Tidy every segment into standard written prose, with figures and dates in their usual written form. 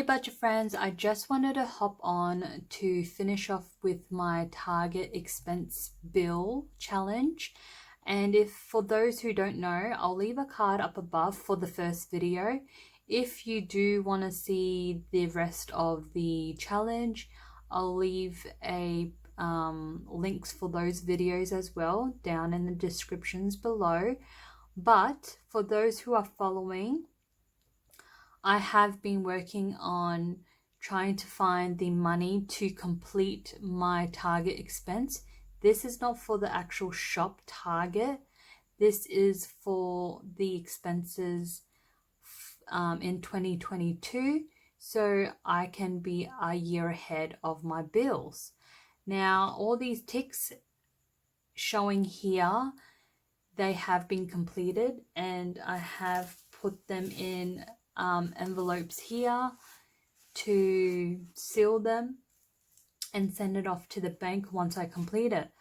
budget friends, I just wanted to hop on to finish off with my target expense bill challenge. And if for those who don't know, I'll leave a card up above for the first video. If you do want to see the rest of the challenge, I'll leave a links for those videos as well down in the descriptions below. But for those who are following, I have been working on trying to find the money to complete my target expense. This is not for the actual shop target. This is for the expenses in 2022, so I can be a year ahead of my bills. Now, all these ticks showing here, they have been completed, and I have put them in envelopes here to seal them and send it off to the bank once I complete it.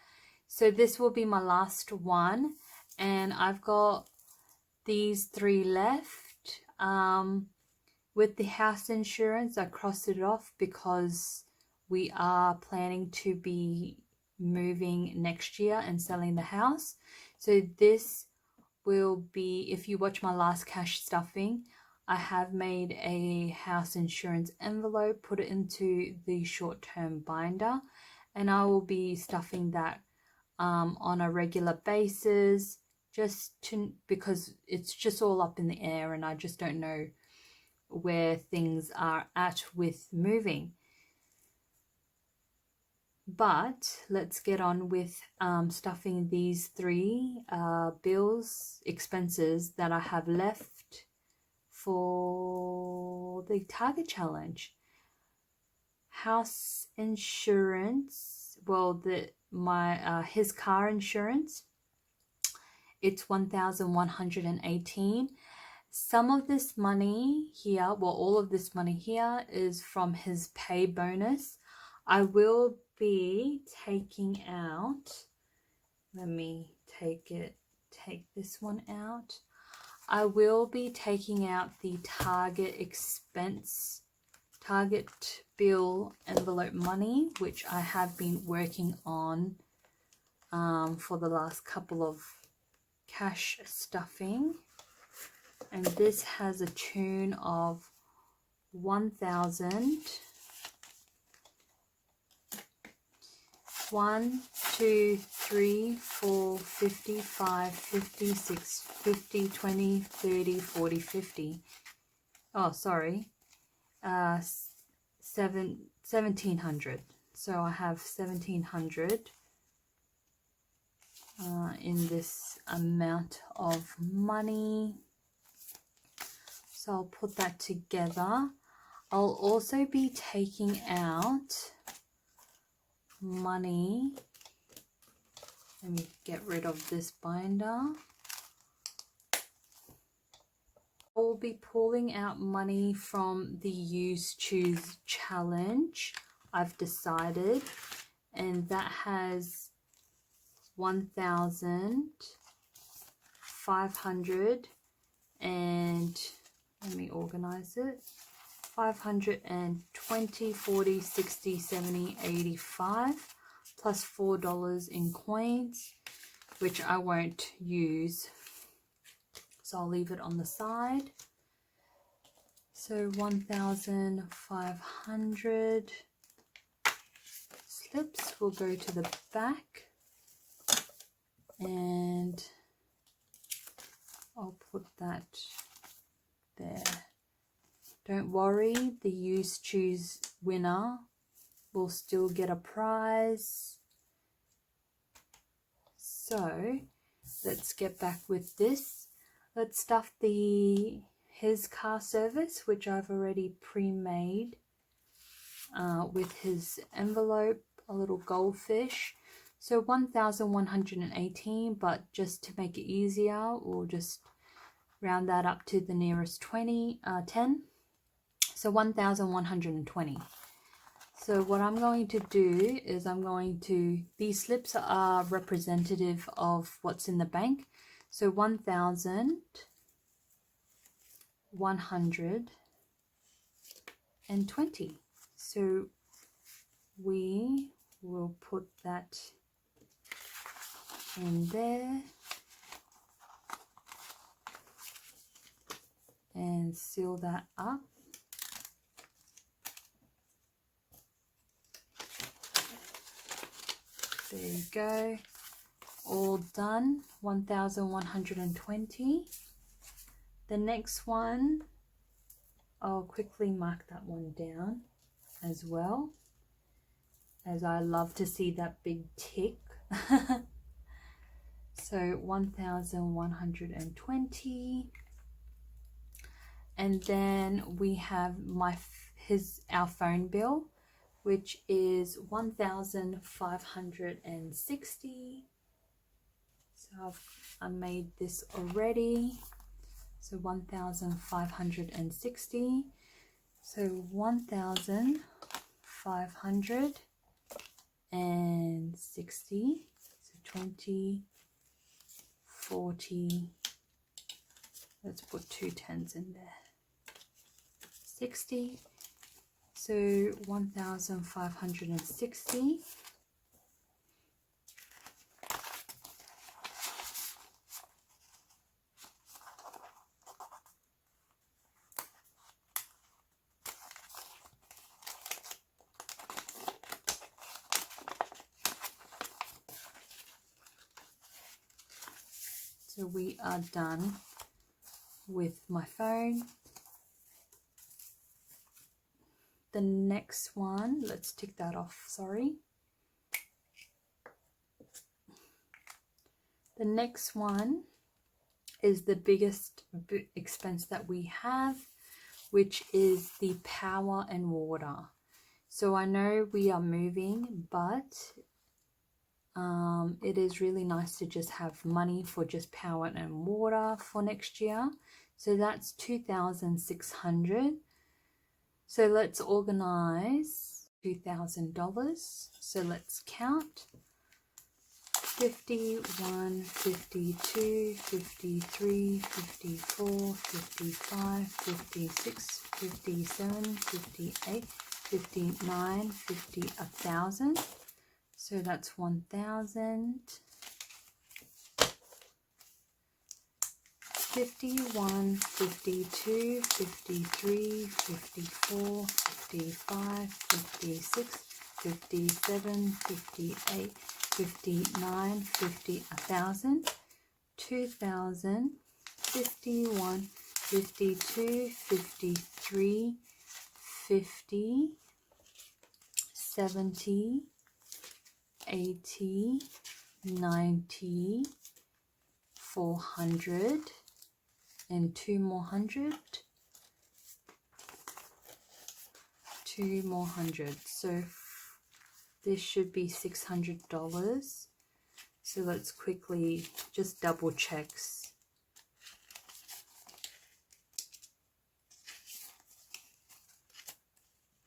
So this will be my last one, and I've got these 3 left. With the house insurance, I crossed it off because we are planning to be moving next year and selling the house. So this will be, if you watch my last cash stuffing, I have made a house insurance envelope, put it into the short-term binder, and I will be stuffing that on a regular basis, because it's just all up in the air and I just don't know where things are at with moving. But let's get on with stuffing these 3 expenses that I have left for the target challenge. House insurance, well, his car insurance, it's $1,118. Some of this money here, well, all of this money here is from his pay bonus. I will be taking out, let me take this one out. I will be taking out the target bill envelope money, which I have been working on for the last couple of cash stuffing. And this has a tune of 1,000. 1, 2, 3, 4, 55, 56, 50, 20, 30, 40, 50. Oh, sorry. 1,700. So I have 1,700 in this amount of money. So I'll put that together. I'll also be taking out money. Let me get rid of this binder. I'll be pulling out money from the Use Choose challenge, I've decided, and that has 1,500 and let me organize it. 520, 40, 60, 70, 85, plus $4 in coins, which I won't use, so I'll leave it on the side. So 1,500 slips will go to the back, and I'll put that there. Don't worry, the Use Choose winner will still get a prize. So let's get back with this. Let's stuff his car service, which I've already pre-made with his envelope, a little goldfish. So 1,118, but just to make it easier, we'll just round that up to the nearest 10. So 1,120. So what I'm going to do is these slips are representative of what's in the bank. So 1,120 $1,020. So we will put that in there and seal that up. There you go. All done. 1,120. The next one, I'll quickly mark that one down as well, as I love to see that big tick. So 1,120. And then we have our phone bill, which is 1,560. So I made this already. So 1,560. So 1,560. So 20, 40. Let's put 2 tens in there. 60. So 1,560. So we are done with my phone. The next one, let's tick that off, sorry. The next one is the biggest expense that we have, which is the power and water. So I know we are moving, but it is really nice to just have money for just power and water for next year. So that's 2,600. So let's organize $2,000. So let's count. 51, 52, 53, 54, 55, 56, 57, 58, 59, 50, 1,000. So that's 1,000. 51, 52, 53, 54, 55, 56, 57, 58, 59, 50, 1,000, 2,000, 51, 52, 53, 50, 70, 80, 90, 400, and 2 more hundred, 2 more hundred. So this should be $600. So let's quickly just double check.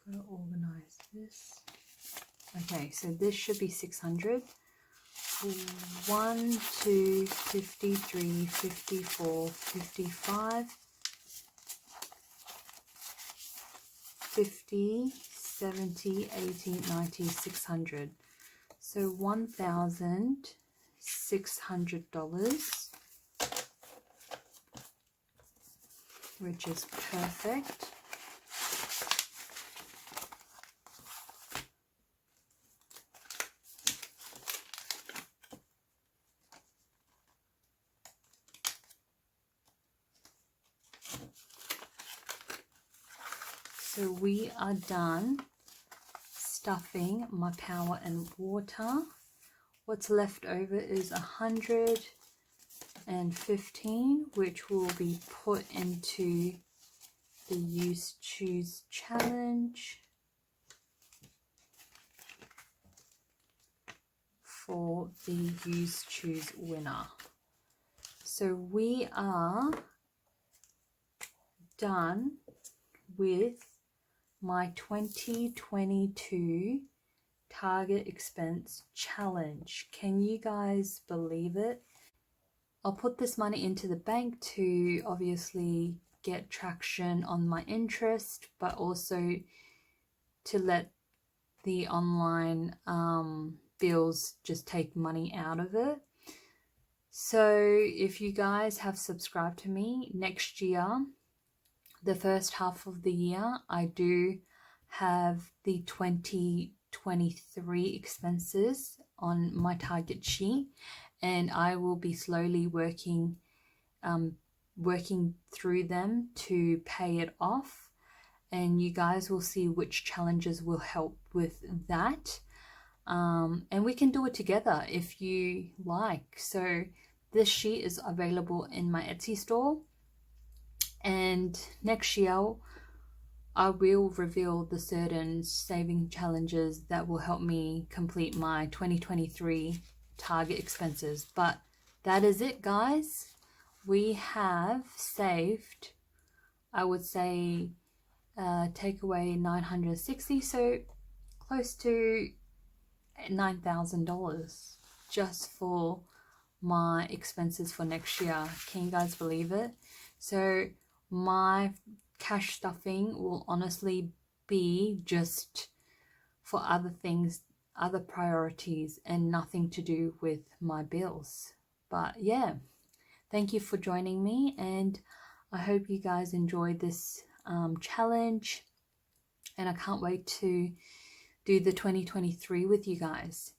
Gotta organize this. Okay, so this should be 600. 1, 2, 53, 54, 55, 50, 70, 80, 90, 600. So $1,600, which is perfect. So we are done stuffing my power and water. What's left over is 115, which will be put into the Use Choose challenge for the Use Choose winner. So we are done with my 2022 target expense challenge. Can you guys believe it? I'll put this money into the bank to obviously get traction on my interest, but also to let the online bills just take money out of it. So if you guys have subscribed to me, next year, the first half of the year, I do have the 2023 expenses on my target sheet, and I will be slowly working through them to pay it off, and you guys will see which challenges will help with that. And we can do it together if you like. So this sheet is available in my Etsy store, and next year I will reveal the certain saving challenges that will help me complete my 2023 target expenses. But that is it, guys. We have saved, I would say, take away 960, so close to $9,000 just for my expenses for next year. Can you guys believe it? So my cash stuffing will honestly be just for other things, other priorities, and nothing to do with my bills. But yeah, thank you for joining me, and I hope you guys enjoyed this challenge, and I can't wait to do the 2023 with you guys.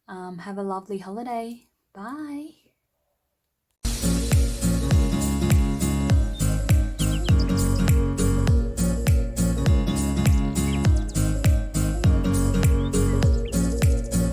Have a lovely holiday. Bye.